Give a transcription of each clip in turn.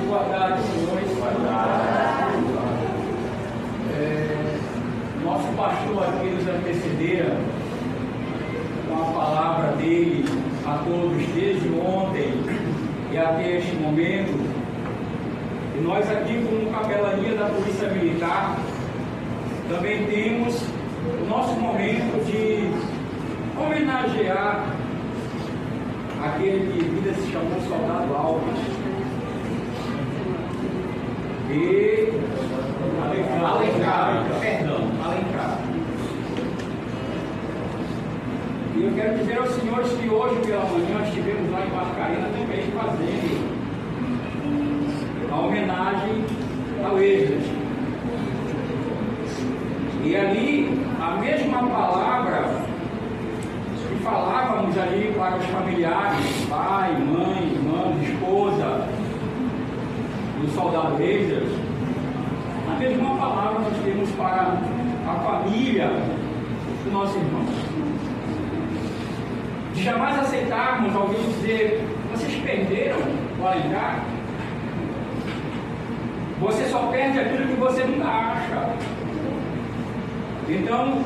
Boa tarde, senhores. Boa tarde. Nosso pastor aqui nos antecedera com a palavra dele a todos desde ontem e até este momento. E nós aqui, como capelania da Polícia Militar, também temos o nosso momento de homenagear aquele que em vida se chamou Soldado Alves e Alencar. E eu quero dizer aos senhores que hoje pela manhã estivemos lá em Barcarena também fazendo a homenagem ao Esdras. E ali, a mesma palavra que falávamos ali para os familiares, pai, mãe, irmã, esposa, do soldado Esdras, a mesma palavra nós temos para a família do nosso irmão. De jamais aceitarmos alguém dizer: vocês perderam o Alencar. Você só perde aquilo que você nunca acha. Então,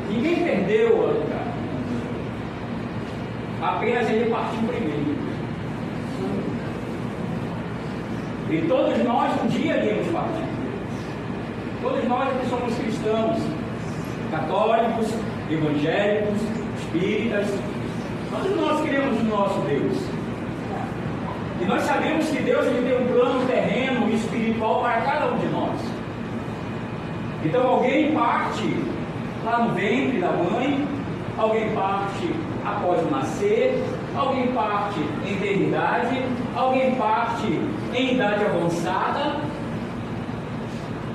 ninguém perdeu o Alencar. Apenas ele partiu primeiro. E todos nós um dia iremos partir. Todos nós que somos cristãos, católicos, evangélicos, espíritas, todos nós queremos o nosso Deus. E nós sabemos que Deus ele tem um plano terreno e espiritual para cada um de nós. Então alguém parte lá no ventre da mãe, alguém parte após o nascer, alguém parte em eternidade, alguém parte em idade avançada.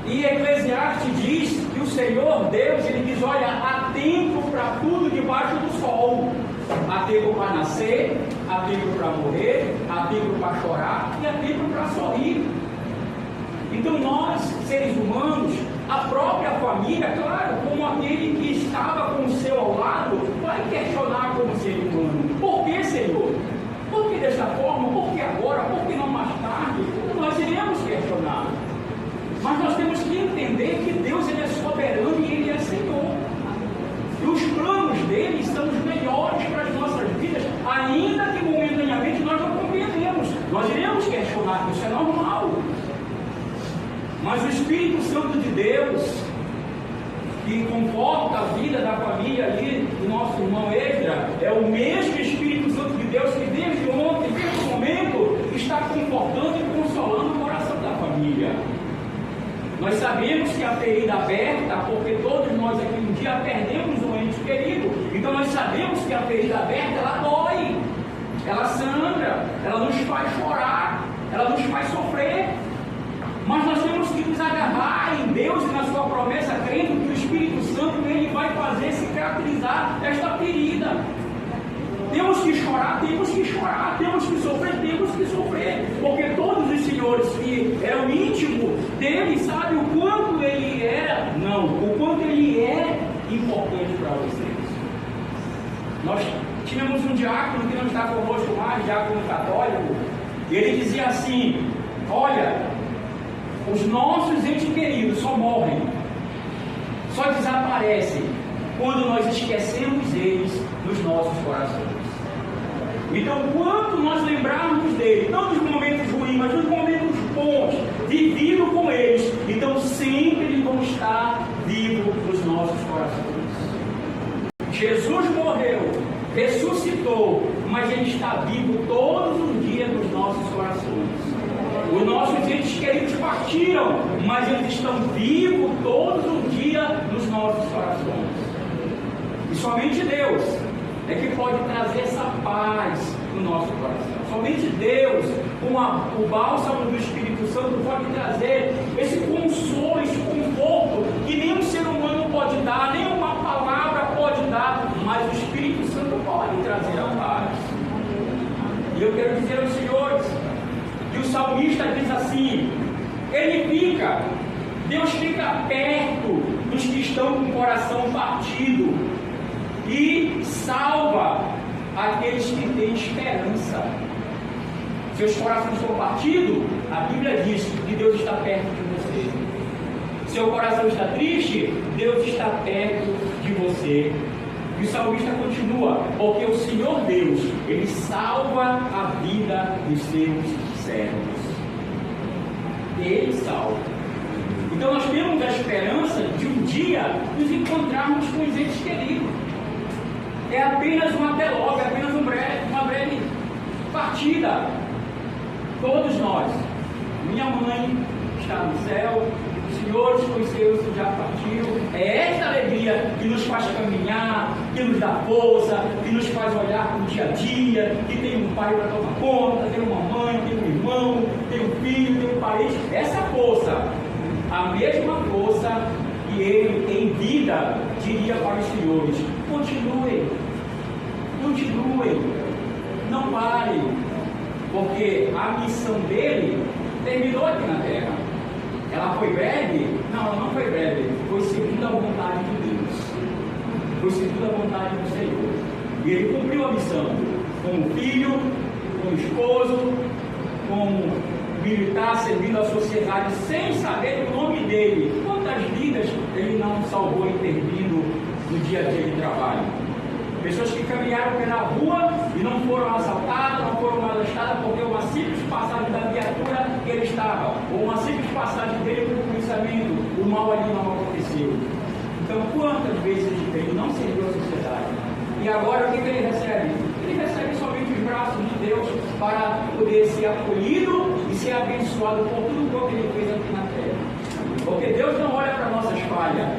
E Eclesiastes diz que o Senhor Deus, ele diz: olha, há tempo para tudo debaixo do sol. Há tempo para nascer, há tempo para morrer, há tempo para chorar e há tempo para sorrir. Então nós, seres humanos, a própria família, claro, como aquele que estava com o seu ao lado, vai questionar como ser humano: por que, Senhor? Por que dessa forma? Por que agora? Por que não mais tarde? Nós iremos questionar. Mas nós temos que entender que Deus ele é soberano e Ele é Senhor. E os planos dele são os melhores para as nossas vidas, ainda que momentaneamente nós não compreendemos. Nós iremos questionar, isso é normal. Mas o Espírito Santo de Deus, que conforta a vida da família ali do nosso irmão Esdras, é o mesmo Espírito Santo de Deus que desde ontem, desde o momento, está confortando e consolando o coração da família. Nós sabemos que a ferida aberta, porque todos nós aqui um dia perdemos um ente querido, então nós sabemos que a ferida aberta, ela dói, ela sangra, ela nos faz chorar, ela nos faz sofrer. Mas nós temos que nos agarrar em Deus e na sua promessa, crendo que o Espírito Santo ele vai fazer cicatrizar esta ferida. Temos que chorar, temos que chorar, temos que sofrer, porque todos os senhores que eram íntimos dele sabem o quanto ele era, o quanto ele é importante para vocês. Nós tínhamos um diácono que não está conosco mais, diácono católico, e ele dizia assim: olha, os nossos entes queridos só morrem, só desaparecem quando nós esquecemos eles nos nossos corações. Então, quanto nós lembrarmos dele, não dos momentos ruins, mas dos momentos bons, vivido com eles, então sempre eles vão estar vivos nos nossos corações. Jesus morreu, ressuscitou, mas ele está vivo todos os dias nos nossos corações. Os nossos entes queridos partiram, mas eles estão vivos todos os dias nos nossos corações. E somente Deus é que pode trazer essa paz no nosso coração. Somente Deus, com o bálsamo do Espírito Santo, pode trazer esse consolo, esse conforto que nenhum ser humano pode dar, nenhuma palavra pode dar, mas o Espírito Santo pode trazer a paz. E eu quero dizer aos senhores que o salmista diz assim: Deus fica perto dos que estão com o coração partido e salva aqueles que têm esperança. Seus corações estão partidos, a Bíblia diz que Deus está perto de você. Seu coração está triste, Deus está perto de você. E o salmista continua, porque o Senhor Deus, Ele salva a vida dos seus servos. Ele salva. Então nós temos a esperança de um dia nos encontrarmos com os entes queridos. É apenas um até logo, é apenas uma breve partida. Todos nós. Minha mãe está no céu, os senhores com os seus já partiram. É esta alegria que nos faz caminhar, que nos dá força, que nos faz olhar para o dia a dia, que tem um pai para tomar conta, tem uma mãe, tem um irmão, tem um filho, tem um parente. Essa força, a mesma força que ele em vida diria para os senhores: continuem, não parem, porque a missão dele terminou aqui na terra. Ela foi breve? Não, ela não foi breve. Foi segundo a vontade de Deus. Foi segundo a vontade do Senhor. E ele cumpriu a missão como filho, como esposo, como militar, servindo à sociedade, sem saber o nome dele. Quantas vidas ele não salvou intervindo no dia a dia de trabalho? Pessoas que caminharam pela rua e não foram assaltadas, não foram molestadas, porque uma simples passagem da viatura que ele estava, ou uma simples passagem dele pelo policiamento, o mal ali não aconteceu. Então, quantas vezes ele não serviu à sociedade? E agora o que ele recebe? Ele recebe somente os braços de Deus para poder ser acolhido e ser abençoado por tudo o que ele fez aqui na terra. Porque Deus não olha para nossas falhas.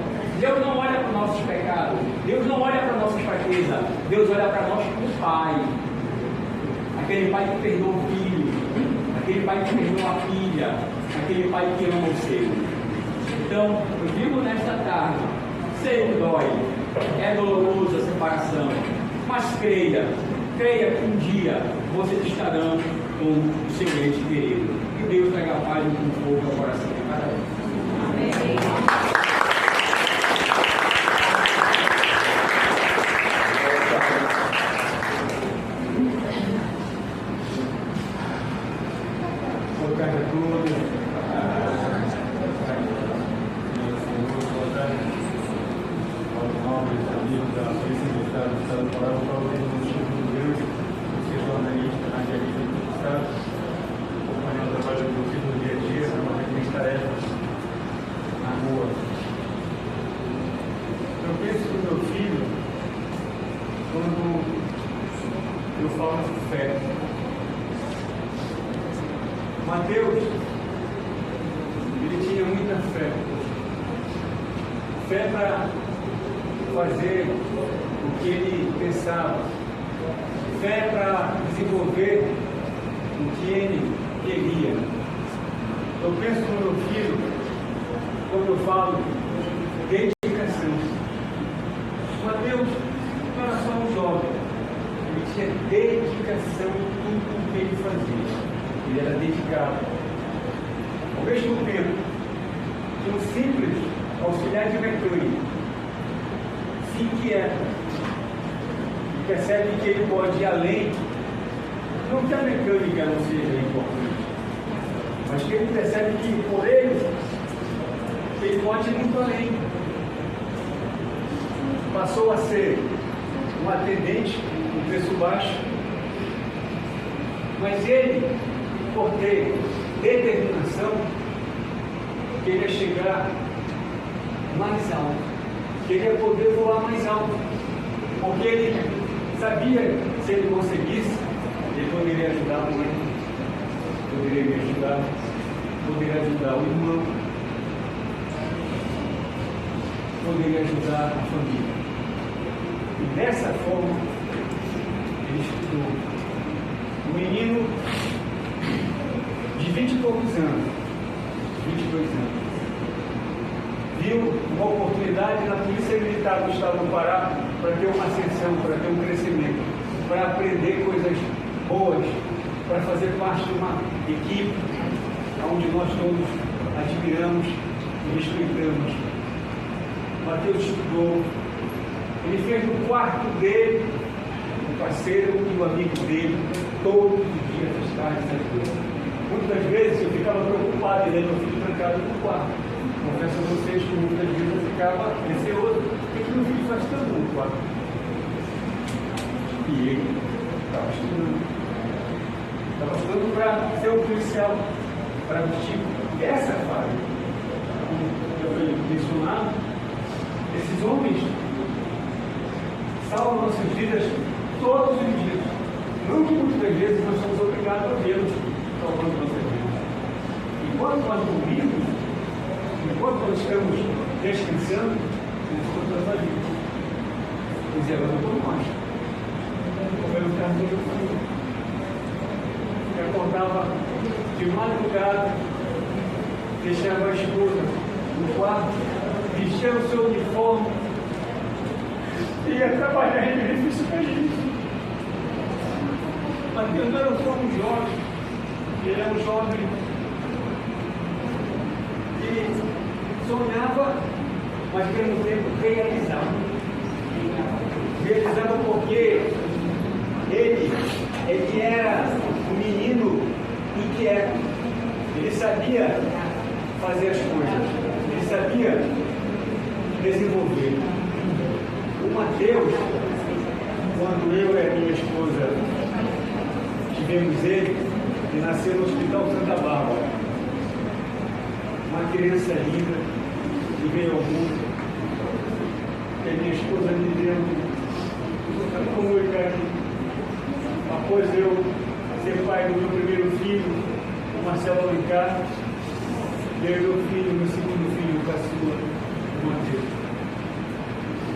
Deus não olha para os nossos pecados, Deus não olha para a nossa fraqueza, Deus olha para nós como Pai. Aquele Pai que perdoa o filho, aquele Pai que perdoa a filha, aquele Pai que ama o seu. Então, eu digo nesta tarde, sei que dói, é doloroso a separação, mas creia que um dia vocês estarão com o seu ente querido. Que Deus traga paz e conforto ao coração de cada um. Amém. Mateus, ele tinha muita fé. Fé para fazer o que ele pensava. Fé para desenvolver o que ele queria. Eu penso no meu filho, quando eu falo dedicação. Mateus não era só um jovem, ele tinha dedicação em tudo o que ele fazia. Ele era dedicado. Ao mesmo tempo que um simples auxiliar de mecânico se inquieta e percebe que ele pode ir além, não que a mecânica não seja importante, mas que ele percebe que por ele pode ir muito além. Passou a ser um atendente com preço baixo, mas ele, por ter determinação, queria chegar mais alto, queria poder voar mais alto, porque ele sabia que se ele conseguisse, ele poderia ajudar a mãe, poderia me ajudar, poderia ajudar o irmão, poderia ajudar a família. E dessa forma, ele estudou. Um menino de 20 e poucos anos, 22 anos, viu uma oportunidade na Polícia Militar do Estado do Pará para ter uma ascensão, para ter um crescimento, para aprender coisas boas, para fazer parte de uma equipe onde nós todos admiramos e respeitamos. Mateus estudou, ele fez no quarto dele o parceiro e o amigo dele todos os dias às tardes às vezes. Muitas vezes eu ficava preocupado em ver meu filho trancado no quarto. Confesso a vocês que muitas vezes eu ficava receoso. O que meu filho faz tanto no quarto? E ele estava estudando. Estava estudando para ser um policial, para vestir essa fase. Como eu fui mencionado, esses homens salvam nossas vidas todos os dias. Não que muitas vezes nós somos obrigados a vê-los salvando nossas vidas. Enquanto nós dormimos, enquanto nós estamos descansando, eles estão dando a vida. E zelando por nós. Como era o caso do meu filho. Eu acordava de madrugada, deixava a esposa no quarto, vestia o seu uniforme e ia trabalhar em benefício para isso. Mas Deus não era só um jovem, ele era um jovem que sonhava, mas que ao mesmo tempo realizava. Realizava porque ele era um menino inquieto, ele sabia fazer as coisas, ele sabia desenvolver. O Mateus, quando eu e a minha esposa tivemos ele nasceu no Hospital Santa Bárbara. Uma criança linda, que veio ao mundo, que a minha esposa me deu como eu caí. Após eu ser pai do meu primeiro filho, o Marcelo Alencar, veio meu filho, meu segundo filho, o caçula, o Mateus.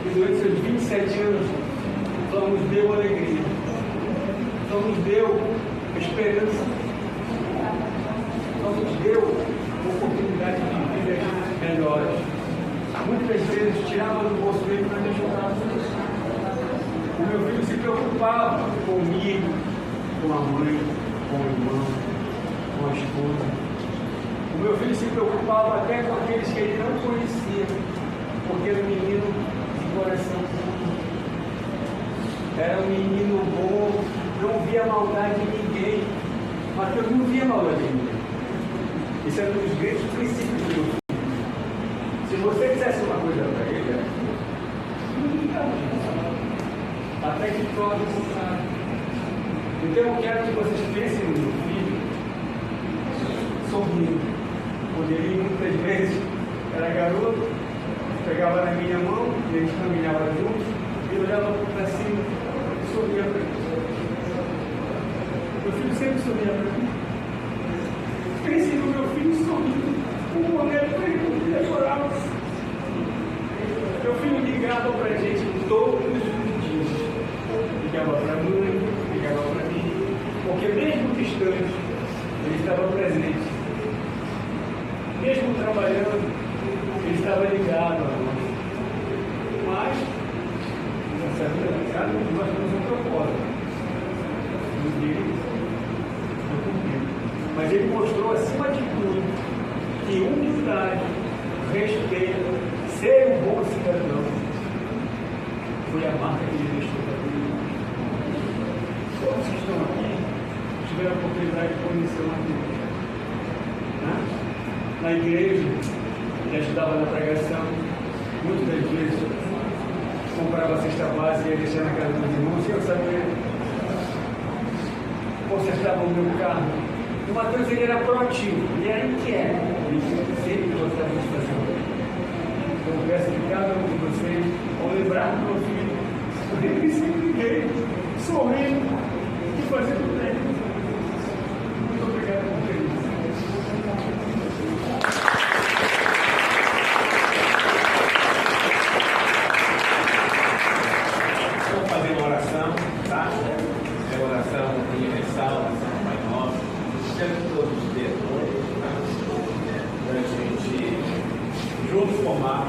E durante seus 27 anos, só nos deu alegria, só nos deu esperança, só nos deu oportunidade de viver melhores. Muitas vezes tirava do bolso dele para me ajudar. O meu filho se preocupava comigo, com a mãe, com o irmão, com a esposa. O meu filho se preocupava até com aqueles que ele não conhecia, porque era um menino de coração puro. Era um menino bom, não via maldade em ninguém. Mateus não via maldade em ninguém. Isso era um dos grandes princípios do meu filho. Se você dissesse uma coisa para ele, não ficava. Até que prova o contrário. Então eu quero que vocês pensem no meu filho sorrindo. Quando ele muitas vezes era garoto, pegava na minha mão, e a gente caminhava juntos, e olhava para cima e sorria para mim. Meu filho sempre sorria para mim. Pensem no meu filho sorrindo, um olhando para ele, ele chorava. Meu filho ligava para a gente todos os dias. Ligava para a mãe, ligava para mim, porque mesmo distante, ele estava presente. Mesmo trabalhando, ele estava ligado a nós. Mas, nessa vida, cada um de nós temos um propósito. Um dele, eu cumpri. Mas ele mostrou, acima de tudo, que humildade, respeito, ser um bom cidadão, foi a marca que ele deixou para mim. Todos que estão aqui tiveram a oportunidade de conhecer o Mateus. Na igreja, ele ajudava na pregação, muitas das vezes comprava a cesta básica e ia deixar na casa dos irmãos, e eu sabia, consertava o meu carro. O Mateus, ele era proativo, ele era inquieto, ele sempre gostava de fazer. Então eu peço que cada um de vocês, ao lembrar do meu filho, ele sempre veio sorrindo e fazendo bem. Muito obrigado por ter isso. Vamos fazer uma oração, tá? É uma oração universal, oração do Pai Nosso. Temos todos os dedos, tá? Para a gente juntos formar